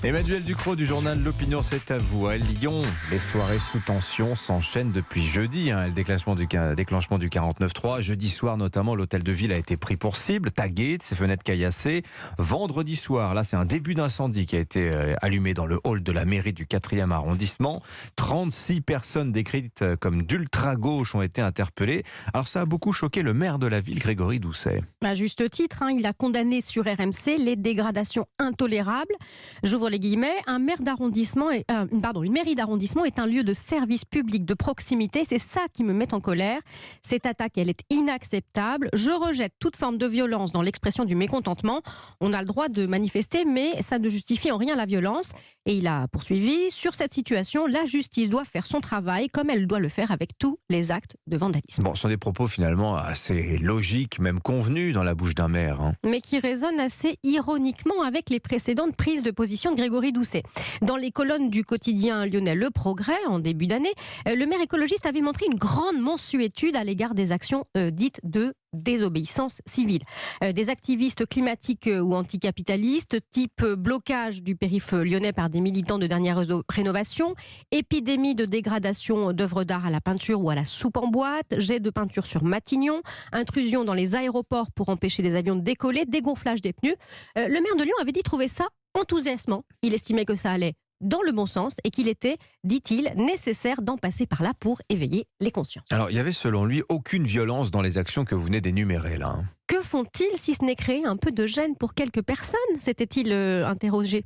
Emmanuel Ducrot du journal L'Opinion, c'est à vous. À Lyon, les soirées sous tension s'enchaînent depuis jeudi. Le déclenchement du 49.3. Jeudi soir, notamment, l'hôtel de ville a été pris pour cible, tagué, de ses fenêtres caillassées. Vendredi soir, là, c'est un début d'incendie qui a été allumé dans le hall de la mairie du 4e arrondissement. 36 personnes décrites comme d'ultra-gauche ont été interpellées. Alors, ça a beaucoup choqué le maire de la ville, Grégory Doucet. À juste titre, il a condamné sur RMC les dégradations intolérables. J'ouvre les guillemets, une mairie d'arrondissement est un lieu de service public de proximité. C'est ça qui me met en colère. Cette attaque, elle est inacceptable. Je rejette toute forme de violence dans l'expression du mécontentement. On a le droit de manifester, mais ça ne justifie en rien la violence. Et il a poursuivi, sur cette situation, la justice doit faire son travail comme elle doit le faire avec tous les actes de vandalisme. Bon, ce sont des propos finalement assez logiques, même convenus dans la bouche d'un maire. Mais qui résonnent assez ironiquement avec les précédentes prises de position de Grégory Doucet. Dans les colonnes du quotidien lyonnais Le Progrès, en début d'année, le maire écologiste avait montré une grande mansuétude à l'égard des actions dites de désobéissance civile. Des activistes climatiques ou anticapitalistes, type blocage du périph' lyonnais par des militants de dernière rénovation, épidémie de dégradation d'œuvres d'art à la peinture ou à la soupe en boîte, jet de peinture sur Matignon, intrusion dans les aéroports pour empêcher les avions de décoller, dégonflage des pneus. Le maire de Lyon avait dit trouver ça enthousiasmant. Il estimait que ça allait dans le bon sens et qu'il était, dit-il, nécessaire d'en passer par là pour éveiller les consciences. Alors, il y avait selon lui aucune violence dans les actions que vous venez d'énumérer là. Que font-ils si ce n'est créer un peu de gêne pour quelques personnes, s'était-il interrogé.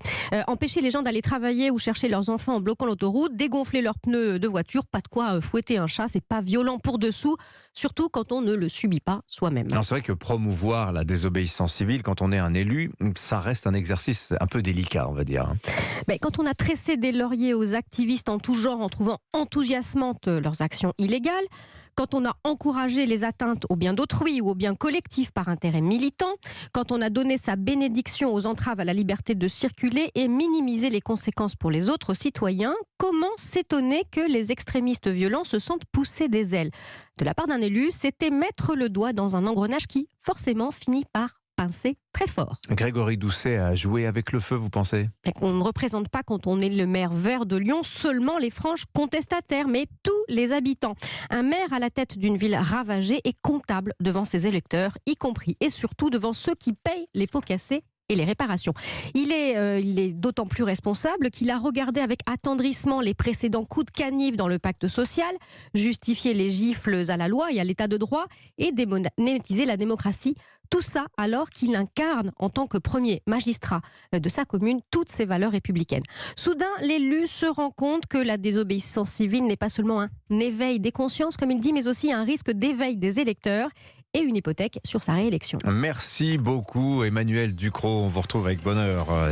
Empêcher les gens d'aller travailler ou chercher leurs enfants en bloquant l'autoroute, dégonfler leurs pneus de voiture, pas de quoi fouetter un chat, c'est pas violent pour dessous, surtout quand on ne le subit pas soi-même. C'est vrai que promouvoir la désobéissance civile quand on est un élu, ça reste un exercice un peu délicat, on va dire. Mais quand on a tressé des lauriers aux activistes en tout genre en trouvant enthousiasmantes leurs actions illégales, quand on a encouragé les atteintes aux biens d'autrui ou aux biens collectifs par intérêt militant, quand on a donné sa bénédiction aux entraves à la liberté de circuler et minimisé les conséquences pour les autres citoyens, comment s'étonner que les extrémistes violents se sentent poussés des ailes ? De la part d'un élu, c'était mettre le doigt dans un engrenage qui, forcément, finit par pincer très fort. Grégory Doucet a joué avec le feu, vous pensez ? On ne représente pas, quand on est le maire vert de Lyon, seulement les franges contestataires, mais tous les habitants. Un maire à la tête d'une ville ravagée est comptable devant ses électeurs, y compris et surtout devant ceux qui payent les pots cassés et les réparations. Il est d'autant plus responsable qu'il a regardé avec attendrissement les précédents coups de canif dans le pacte social, justifié les gifles à la loi et à l'état de droit et démonétisé la démocratie. Tout ça alors qu'il incarne en tant que premier magistrat de sa commune toutes ses valeurs républicaines. Soudain, l'élu se rend compte que la désobéissance civile n'est pas seulement un éveil des consciences, comme il dit, mais aussi un risque d'éveil des électeurs et une hypothèque sur sa réélection. Merci beaucoup Emmanuel Ducrot, on vous retrouve avec bonheur.